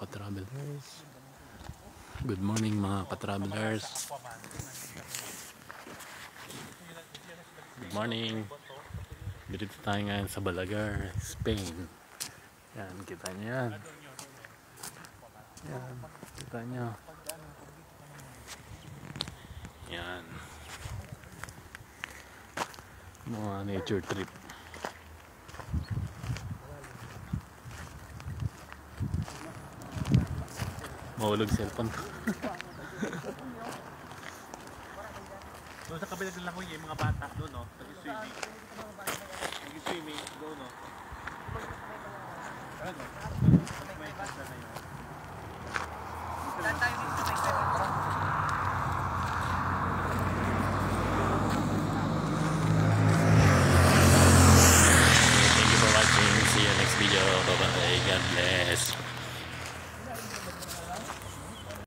ka-travelers. Good morning mga ka-travelers. Good morning. Dito tayo ngayon sa Balaguer, Spain. Yan, kita nyo yan. Yan, kita nyo. Yan. Mga nature trip. Mahulog cellphone. Doon sa kabilang lang ko yung mga bata doon, no? Nag-swimming. Nag-swimming doon, no? May kanta na yun. Wala tayo dito sa may kanta. Thank you for watching. See you next video. Bye bye. God bless.